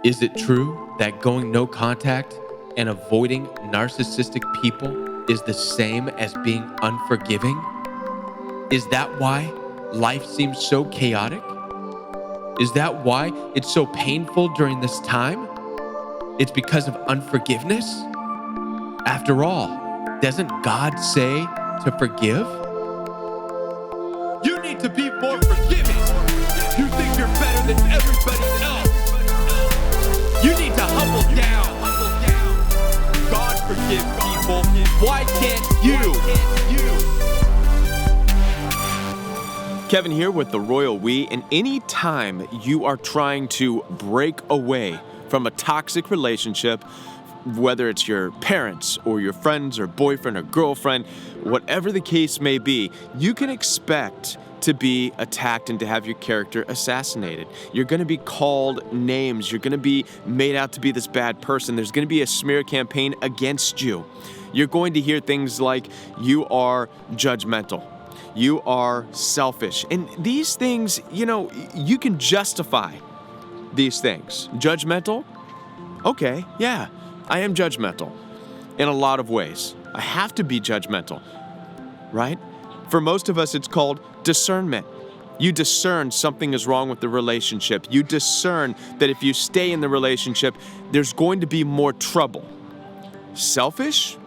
Is it true that going no contact and avoiding narcissistic people is the same as being unforgiving? Is that why life seems so chaotic? Is that why it's so painful during this time? It's because of unforgiveness? After all, doesn't God say to forgive? You need to be more forgiving. You think you're better than everybody else. You need to humble down. God forgive people. Why can't you? Kevin here with the Royal We, and any time you are trying to break away from a toxic relationship, whether it's your parents or your friends or boyfriend or girlfriend, whatever the case may be, you can expect to be attacked and to have your character assassinated. You're going to be called names. You're going to be made out to be this bad person. There's going to be a smear campaign against you. You're going to hear things like, you are judgmental. You are selfish. And these things, you can justify these things. Judgmental? Okay, yeah, I am judgmental in a lot of ways. I have to be judgmental, right? For most of us, it's called discernment. You discern something is wrong with the relationship. You discern that if you stay in the relationship, there's going to be more trouble. Selfish?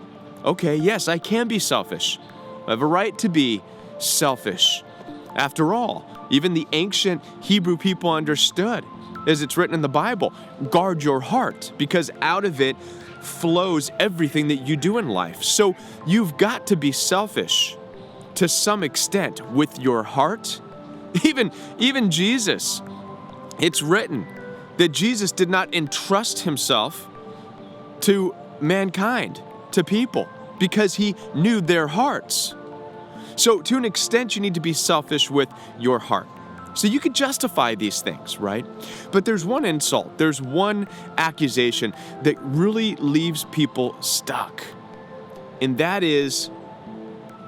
Okay, yes, I can be selfish. I have a right to be selfish. After all, even the ancient Hebrew people understood, as it's written in the Bible, guard your heart, because out of it flows everything that you do in life. So you've got to be selfish to some extent with your heart. Even Jesus, it's written that Jesus did not entrust himself to mankind, to people, because he knew their hearts. So to an extent, you need to be selfish with your heart. So you could justify these things, right? But there's one insult, there's one accusation that really leaves people stuck. And that is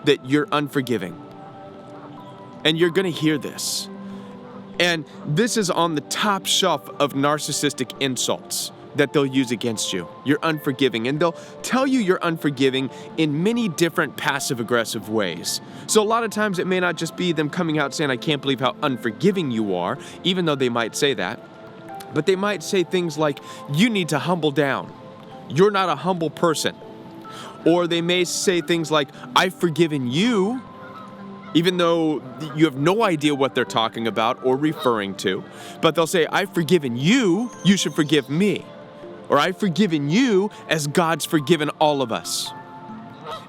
that you're unforgiving. And you're going to hear this. And this is on the top shelf of narcissistic insults that they'll use against you. You're unforgiving. And they'll tell you you're unforgiving in many different passive-aggressive ways. So a lot of times it may not just be them coming out saying, I can't believe how unforgiving you are, even though they might say that. But they might say things like, you need to humble down. You're not a humble person. Or they may say things like, I've forgiven you, even though you have no idea what they're talking about or referring to. But they'll say, I've forgiven you, you should forgive me. Or I've forgiven you as God's forgiven all of us.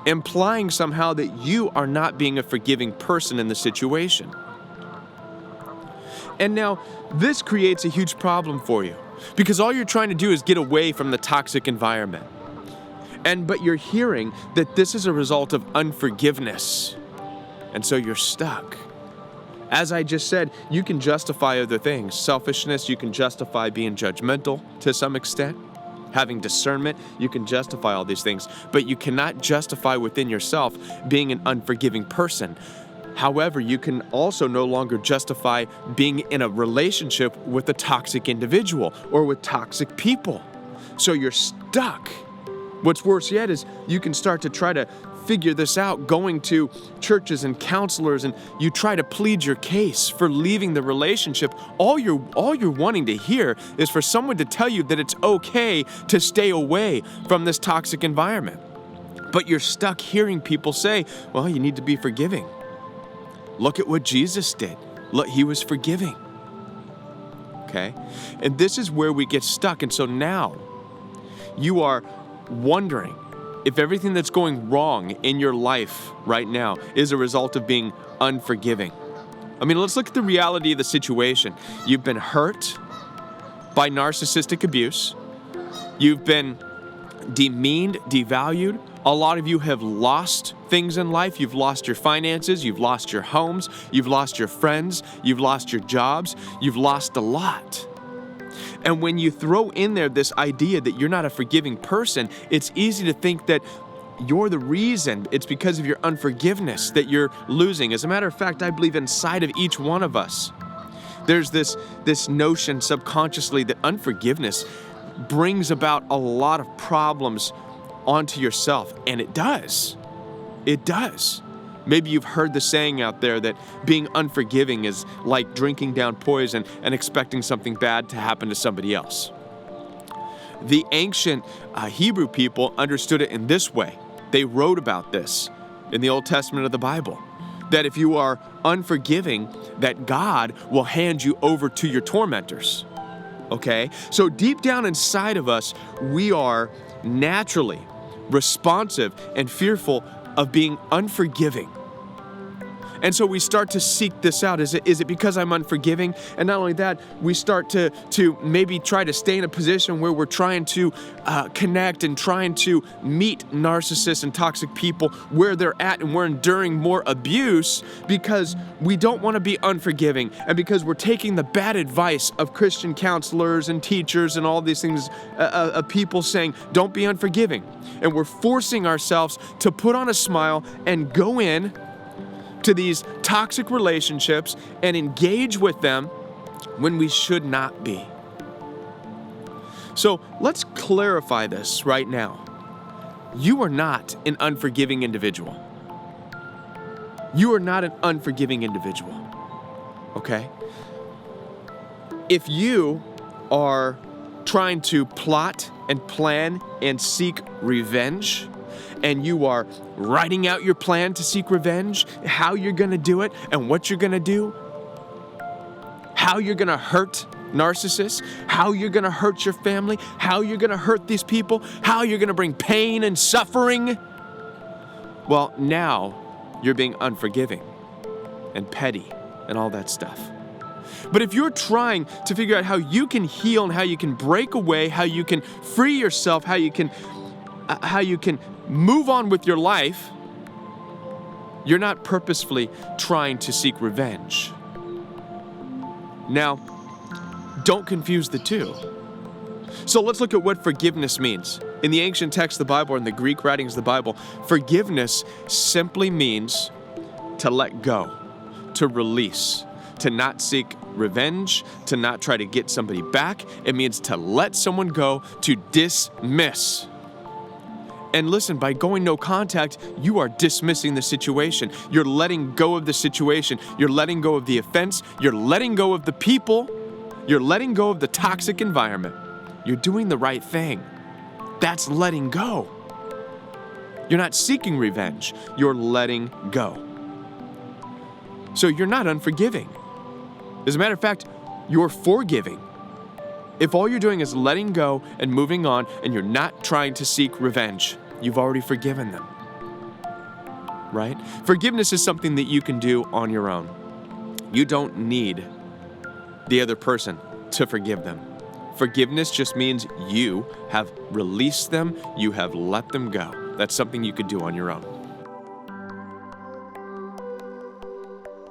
Implying somehow that you are not being a forgiving person in the situation. And now, this creates a huge problem for you, because all you're trying to do is get away from the toxic environment. But you're hearing that this is a result of unforgiveness. And so you're stuck. As I just said, you can justify other things. Selfishness, you can justify being judgmental to some extent. Having discernment, you can justify all these things. But you cannot justify within yourself being an unforgiving person. However, you can also no longer justify being in a relationship with a toxic individual or with toxic people. So you're stuck. What's worse yet is you can start to try to figure this out going to churches and counselors, and you try to plead your case for leaving the relationship. All you're wanting to hear is for someone to tell you that it's okay to stay away from this toxic environment. But you're stuck hearing people say, well, you need to be forgiving. Look at what Jesus did. Look, he was forgiving. Okay? And this is where we get stuck. And so now you are wondering if everything that's going wrong in your life right now is a result of being unforgiving. I mean, let's look at the reality of the situation. You've been hurt by narcissistic abuse. You've been demeaned, devalued. A lot of you have lost things in life. You've lost your finances. You've lost your homes. You've lost your friends. You've lost your jobs. You've lost a lot. And when you throw in there this idea that you're not a forgiving person, it's easy to think that you're the reason. It's because of your unforgiveness that you're losing. As a matter of fact, I believe inside of each one of us, There's this notion subconsciously that unforgiveness brings about a lot of problems onto yourself, and it does. It does. Maybe you've heard the saying out there that being unforgiving is like drinking down poison and expecting something bad to happen to somebody else. The ancient Hebrew people understood it in this way. They wrote about this in the Old Testament of the Bible, that if you are unforgiving, that God will hand you over to your tormentors. Okay? So deep down inside of us, we are naturally responsive and fearful of being unforgiving. And so we start to seek this out. Is it because I'm unforgiving? And not only that, we start to maybe try to stay in a position where we're trying to connect and trying to meet narcissists and toxic people where they're at, and we're enduring more abuse because we don't want to be unforgiving, and because we're taking the bad advice of Christian counselors and teachers and all these things, of people saying, don't be unforgiving. And we're forcing ourselves to put on a smile and go in to these toxic relationships and engage with them when we should not be. So let's clarify this right now. You are not an unforgiving individual. You are not an unforgiving individual, okay? If you are trying to plot and plan and seek revenge, and you are writing out your plan to seek revenge, how you're going to do it and what you're going to do, how you're going to hurt narcissists, how you're going to hurt your family, how you're going to hurt these people, how you're going to bring pain and suffering, well, now you're being unforgiving and petty and all that stuff. But if you're trying to figure out how you can heal and how you can break away, how you can free yourself, how you can move on with your life, you're not purposefully trying to seek revenge. Now, don't confuse the two. So let's look at what forgiveness means. In the ancient text of the Bible, or in the Greek writings of the Bible, forgiveness simply means to let go, to release, to not seek revenge, to not try to get somebody back. It means to let someone go, to dismiss. And listen, by going no contact, you are dismissing the situation. You're letting go of the situation. You're letting go of the offense. You're letting go of the people. You're letting go of the toxic environment. You're doing the right thing. That's letting go. You're not seeking revenge. You're letting go. So you're not unforgiving. As a matter of fact, you're forgiving. If all you're doing is letting go and moving on, and you're not trying to seek revenge, you've already forgiven them, right? Forgiveness is something that you can do on your own. You don't need the other person to forgive them. Forgiveness just means you have released them, you have let them go. That's something you could do on your own.